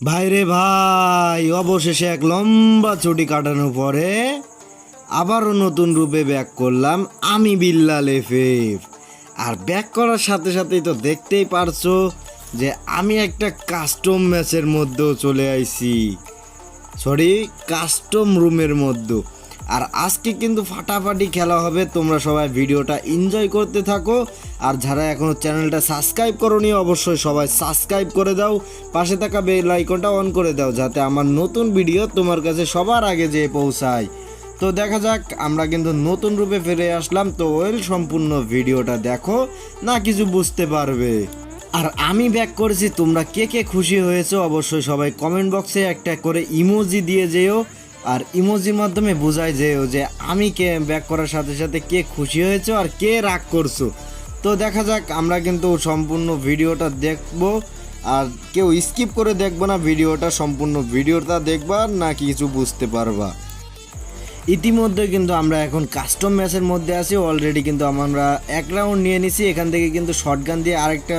ভাই রে ভাই, অবশেষে এক লম্বা ছুটি কাটানোর পরে আবারও নতুন রূপে ব্যাক করলাম আমি বিল্লাল এফএফ। আর ব্যাক করার সাথে সাথেই তো দেখতেই পারছো যে আমি একটা কাস্টম ম্যাচের মধ্যেও চলে আইছি, সরি কাস্টম রুমের মধ্যে। আর আজকে কিন্তু ফাটাফাটি খেলা হবে, তোমরা সবাই ভিডিওটা এনজয় করতে থাকো। আর যারা এখনও চ্যানেলটা সাবস্ক্রাইব করোনি অবশ্যই সবাই সাবস্ক্রাইব করে দাও, পাশে থাকা বেল আইকনটা অন করে দাও যাতে আমার নতুন ভিডিও তোমার কাছে সবার আগে যেয়ে পৌঁছায়। তো দেখা যাক, আমরা কিন্তু নতুন রূপে ফিরে আসলাম। তো ওয়েল সম্পূর্ণ ভিডিওটা দেখো, না কিছু বুঝতে পারবে। আর আমি ব্যাক করেছি, তোমরা কে কে খুশি হয়েছো অবশ্যই সবাই কমেন্ট বক্সে একটা করে ইমোজি দিয়ে যেও। আর ইমোজির মাধ্যমে বোঝাই যেও যে আমি কে ব্যাক করার সাথে সাথে কে খুশি হয়েছো আর কে রাগ করছো। তো দেখা যাক, আমরা কিন্তু সম্পূর্ণ ভিডিওটা দেখবো, আর কেউ স্কিপ করে দেখবো না ভিডিওটা, সম্পূর্ণ ভিডিওটা দেখবা না কিছু বুঝতে পারবা। ইতিমধ্যে কিন্তু আমরা এখন কাস্টম ম্যাচের মধ্যে আছি অলরেডি, কিন্তু আমরা এক রাউন্ড নিয়ে নিছি। এখান থেকে কিন্তু শটগান দিয়ে আরেকটা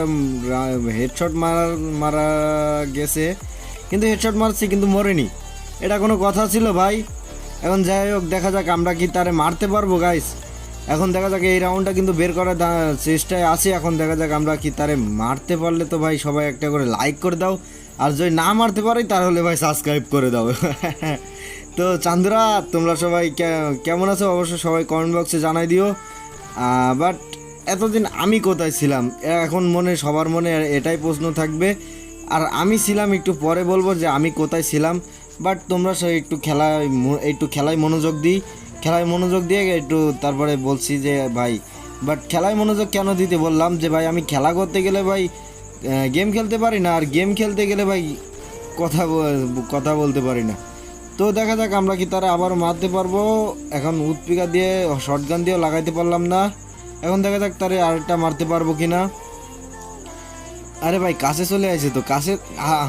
হেডশট মারা গেছে, কিন্তু হেডশট মারছি কিন্তু মরেনি, এটা কোনো কথা ছিল ভাই? এখন যাই হোক, দেখা যাক আমরা কি তারে মারতে পারবো গাইস। এখন দেখা যাক, এই রাউন্ডটা কিন্তু বের করার চেষ্টায় আছি। এখন দেখা যাক আমরা কি তারে মারতে পারলে তো ভাই সবাই একটা করে লাইক করে দাও, আর যদি না মারতে পারি তাহলে ভাই সাবস্ক্রাইব করে দাও। তো চান্দুরা, তোমরা সবাই কেমন আছো অবশ্যই সবাই কমেন্ট বক্সে জানাই দিও। বাট এতদিন আমি কোথায় ছিলাম, এখন সবার মনে এটাই প্রশ্ন থাকবে। আর আমি ছিলাম, একটু পরে বলবো যে আমি কোথায় ছিলাম। বাট তোমরা একটু খেলায় মনোযোগ দিয়ে একটু তারপরে বলছি যে ভাই, বাট খেলায় মনোযোগ কেন দিতে বললাম যে ভাই আমি খেলা করতে গেলে ভাই গেম খেলতে পারি না, আর গেম খেলতে গেলে ভাই কথা বলতে পারি না। তো দেখা যাক আমরা কি তারা আবার মারতে পারবো। এখন উৎপিকা দিয়ে শটগান দিয়েও লাগাইতে পারলাম না। এখন দেখা যাক তারে আরেকটা মারতে পারবো কিনা। আরে ভাই কাছে চলে আসে তো, কাছে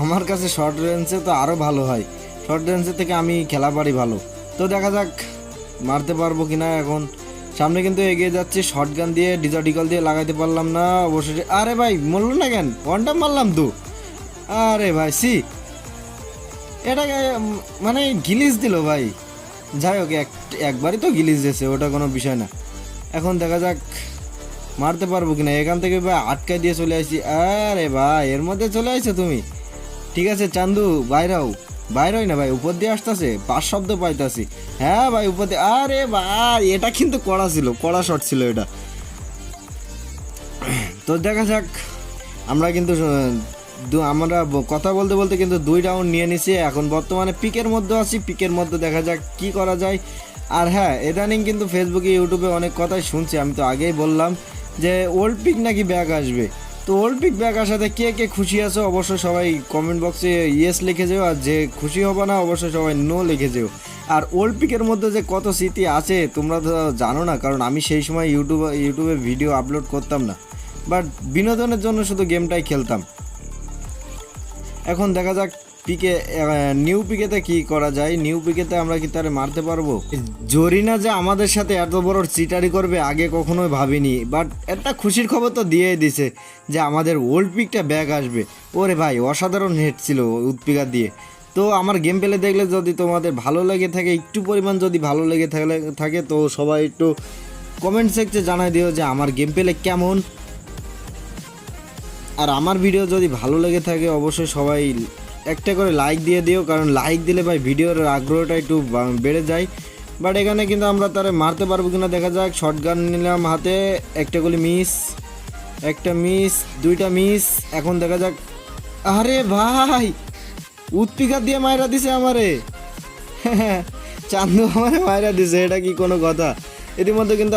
আমার কাছে শর্ট রেঞ্জে তো আরও ভালো হয়, শর্ট রেঞ্জের থেকে আমি খেলা পারি ভালো। তো দেখা যাক মারতে পারবো কিনা। এখন সামনে কিন্তু এগিয়ে যাচ্ছে, শটগান দিয়ে ডিকল দিয়ে লাগাইতে পারলাম না অবশেষে। আরে ভাই মরলো না কেন, ওয়ানটা মারলাম তো। আরে ভাই এটা মানে গিলিস দিল ভাই। যাই হোক, একবারই তো গিলিস দিয়েছে, ওটা কোনো বিষয় না। এখন দেখা যাক মারতে পারবো কিনা। এখান থেকে ভাই আটকায় দিয়ে চলে আসছি। আরে ভাই এর মধ্যে চলে আসছো তুমি, ঠিক আছে চান্দু বাইরেই না ভাই, উপর দিয়ে আসতেছে, 5 শব্দ পাইতাছি। হ্যাঁ ভাই উপর দিয়ে। আরে ভাই এটা কিন্তু কড়া শট ছিল এটা। তো দেখা যাক, আমরা কিন্তু আমরা কথা বলতে বলতে কিন্তু 2 রাউন্ড নিয়ে নিছি। এখন বর্তমানে পিকের মধ্যে আছি, পিকের মধ্যে দেখা যাক কি করা যায়। আর হ্যাঁ, ইদানিং কিন্তু ফেসবুকে ইউটিউবে অনেক কথাই শুনছি, আমি তো আগেই বললাম যে ওল্ড পিক নাকি ব্যাক আসবে। তো ওল্ড পিক ব্যাক আসাতে কে কে খুশি আছো অবশ্যই সবাই কমেন্ট বক্সে ইয়েস লিখে যেও, আর যে খুশি হবে না অবশ্যই সবাই নো লিখে যেও। আর ওল্ড পিকের মধ্যে যে কত স্মৃতি আছে তোমরা তো জানো না, কারণ আমি সেই সময় ইউটিউবে ভিডিও আপলোড করতাম না, বাট বিনোদনের জন্য শুধু গেমটাই খেলতাম। এখন দেখা যাক নিউ পিকেতে কি করা যায়। নিউ পিকেতে আমরা কি তারে মারতে পারবো? জরিনা যে আমাদের সাথে এত বড় চিটারি করবে আগে কখনোই ভাবিনি, বাট একটা খুশির খবর তো দিয়েই দিছে যে আমাদের ওল্ড পিকটা ব্যাক আসবে। ওরে ভাই অসাধারণ হেড ছিল উৎপিকা দিয়ে। তো আমার গেম প্লে দেখলে যদি তোমাদের ভালো লেগে থাকে, একটু পরিমাণ যদি ভালো লেগে থাকে তো সবাই একটু কমেন্ট সেকশনে জানাই দিও যে আমার গেম প্লে কেমন। আর আমার ভিডিও যদি ভালো লেগে থাকে অবশ্যই সবাই একটা করে লাইক দিয়ে দিও, কারণ লাইক দিলে ভাই ভিডিওর আগ্রহটা একটু বেড়ে যায়। বাট এখানে কিন্তু আমরা তারে মারতে পারবো কিনা দেখা যাক। শটগান নিলাম হাতে, একটা গুলি মিস, একটা মিস, 2টা মিস। এখন দেখা যাক। আরে ভাই উৎপিকা দিয়ে মাইরা দিছে আমারে। চান্দু আমারে মাইরা দিছে, এটা কি কোনো কথা? ইতিমধ্যে কিন্তু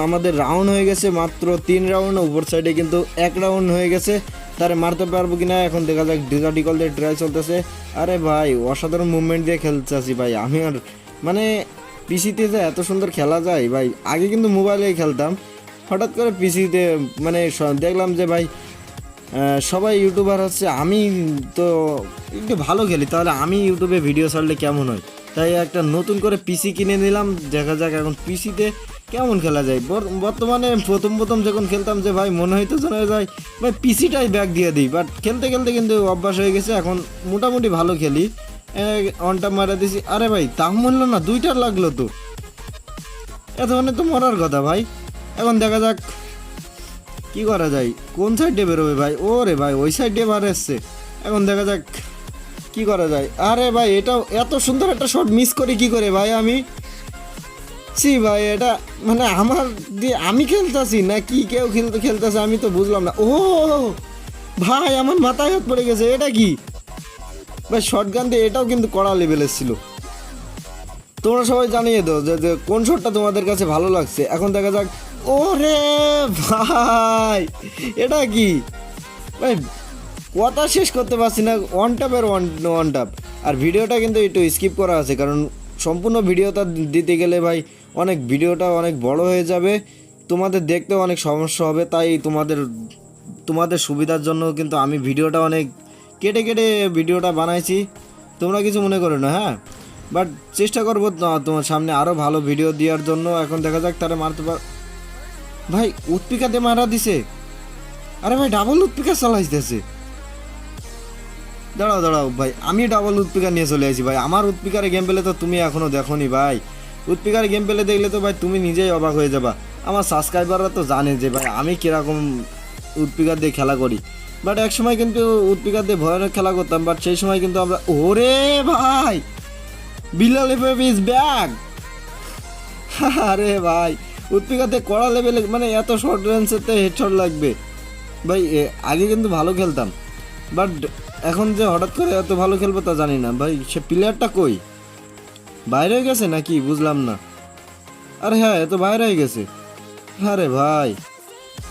আমাদের রাউন্ড হয়ে গেছে মাত্র 3 রাউন্ড, উপর সাইডে কিন্তু 1 রাউন্ড হয়ে গেছে। তারে মারতে পারবো কিনা এখন দেখা যাক। ডিকল দিয়ে ট্রাই চলতেছে। আরে ভাই অসাধারণ মুভমেন্ট দিয়ে খেলতেছি ভাই আমি। আর মানে পিসিতে যে এত সুন্দর খেলা যায় ভাই, আগে কিন্তু মোবাইলেই খেলতাম, হঠাৎ করে পিসিতে মানে দেখলাম যে ভাই সবাই ইউটিউবার হচ্ছে, আমি তো একটু ভালো খেলি, তাহলে আমি ইউটিউবে ভিডিও ছাড়লে কেমন হয়। তাই একটা নতুন করে পিসি কিনে নিলাম, দেখা যাক এখন পিসিতে কেমন খেলা যায় বর্তমানে প্রথম প্রথম যখন খেলতাম যে ভাই মনে হইতো যেন ভাই ভাই পিসিটাই ব্যাক দিয়ে দিই, বাট খেলতে খেলতে কিন্তু অভ্যাস হয়ে গেছে, এখন মোটামুটি ভালো খেলি। অনটা মারা দিছি, আরে ভাই তাও মরলো না, 2টা লাগলো তো, এত মানে তো মরার কথা ভাই। এখন দেখা যাক কি করা যায়, কোন সাইডে বেরোবে ভাই, ও রে ভাই ওই সাইডে বার এসছে, এখন দেখা যাক কি করা যায়। আরে ভাই এটাও এত সুন্দর একটা শট মিস করি কি করে ভাই আমি, সি ভাই এটা মানে আমার দিয়ে আমি খেলতেছি না কি কেউ খেলতেছে আমি তো বুঝলাম না। ও ভাই আমার মাথায় হাত পড়ে গেছে, এটা কি ভাই শর্ট গান দিয়ে এটাও কিন্তু কড়া লেভেলের ছিল। তোমরা সবাই জানিয়ে দাও যে কোন শটটা তোমাদের কাছে ভালো লাগছে। এখন দেখা যাক, ওরে ভাই এটা কি ভাই, কথা শেষ করতে পারছি না, ওয়ান টাপের ওয়ান টাপ। আর ভিডিওটা কিন্তু একটু স্কিপ করা আছে, কারণ সম্পূর্ণ ভিডিওটা দিতে গেলে ভাই ভিডিওটা অনেক বড় হয়ে যাবে, তোমাদের দেখতেও অনেক সমস্যা হবে, তাই তোমাদের সুবিধার জন্য কিন্তু আমি ভিডিওটা অনেক কেটে কেটে ভিডিওটা বানাইছি, তোমরা কিছু মনে করো না হ্যাঁ। বাট চেষ্টা করবো তোমার সামনে আরও ভালো ভিডিও দেওয়ার জন্য। এখন দেখা যাক তারা মারতে ভাই উৎপিকাতে মারা দিছে, আরে ভাই ডাবল উৎপিকা চালাইতেছে, দাঁড়াও দাঁড়াও ভাই আমি ডাবল উৎপিকা নিয়ে চলে আসি ভাই, আমার উৎপিকার গেম পেলে তো তুমি এখনও দেখোনি ভাই, উৎপিকার গেম পেলে দেখলে তো ভাই তুমি নিজেই অবাক হয়ে যাবা। আমার সাবস্ক্রাইবাররা তো জানে যে ভাই আমি কীরকম উৎপিকার দিয়ে খেলা করি, বাট এক সময় কিন্তু উৎপিকার দিয়ে ভয়ানক খেলা করতাম, বাট সেই সময় কিন্তু আমরা ওরে ভাই বিল্লাল এফএফ ইজ ব্যাক। আরে ভাই উৎপিকাতে কড়া লেভেলে মানে এত শর্ট রেঞ্জেতে হেডশট লাগবে ভাই, আগে কিন্তু ভালো খেলতাম, বাট এখন যে হঠাৎ করে এত ভালো খেলবো তা জানি না ভাই। সে প্লেয়ারটা কই, বাইরে হয়ে গেছে নাকি বুঝলাম না। আরে হ্যাঁ এত বাইরে হয়ে গেছে, আরে ভাই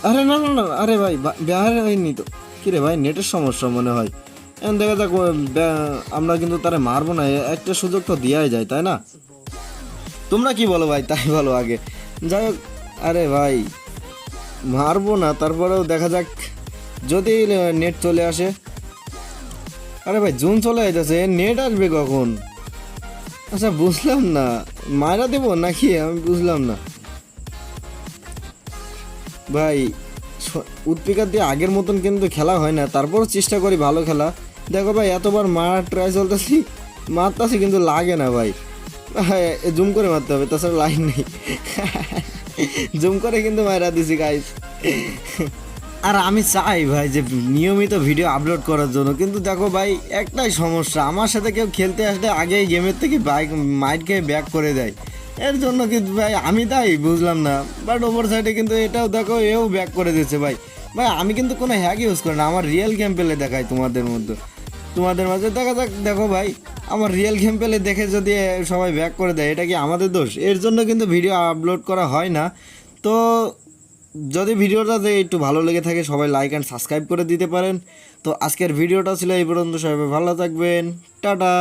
আরে না না না আরে ভাই বাইরে হয়নি তো, কিরে ভাই নেটের সমস্যা মনে হয়। এখন দেখা যাক আমরা কিন্তু তারে মারবো না, একটা সুযোগ তো দেওয়াই যায় তাই না, তোমরা কি বলো ভাই তাই বলো আগে। যাই হোক আরে ভাই মারবো না, তারপরেও দেখা যাক যদি নেট চলে আসে। আরে ভাই জুন চলে আসতেছে, নেট আসবে কখন, আচ্ছা বুঝলাম না, মারা দেবো নাকি আমি বুঝলাম না ভাই। উৎপিকার দিয়ে আগের মতন কিন্তু খেলা হয় না, তারপরও চেষ্টা করি ভালো খেলা। দেখো ভাই এতবার মারার ট্রাই চলতেছি, মারতাছি কিন্তু লাগে না ভাই, জুম করে মারতে হবে তাছাড়া লাইন নেই। জুম করে কিন্তু মারা দিছি গাইস। আর আমি চাই ভাই যে নিয়মিত ভিডিও আপলোড করার জন্য, কিন্তু দেখো ভাই একটাই সমস্যা, আমার সাথে কেউ খেলতে আসলে আগেই গেমের থেকে মাইট খেয়ে ব্যাক করে দেয়, এর জন্য কিন্তু ভাই আমি তাই বুঝলাম না। বাট ওভার সাইডে কিন্তু এটাও দেখো এও ব্যাক করে দিচ্ছে ভাই। ভাই আমি কিন্তু কোনো হ্যাক ইউজ করি না, আমার রিয়েল গেম পেলে দেখাই তোমাদের মাঝে দেখা যাক। দেখো ভাই আমার রিয়েল গেম পেলে দেখে যদি সবাই ব্যাক করে দেয় এটা কি আমাদের দোষ, এর জন্য কিন্তু ভিডিও আপলোড করা হয় না। তো যদি ভিডিওটা একটু ভালো লেগে থাকে সবাই লাইক অ্যান্ড সাবস্ক্রাইব করে দিতে পারেন। তো আজকের ভিডিওটা ছিল এই পর্যন্ত, সবাই ভালো থাকবেন, টাটা।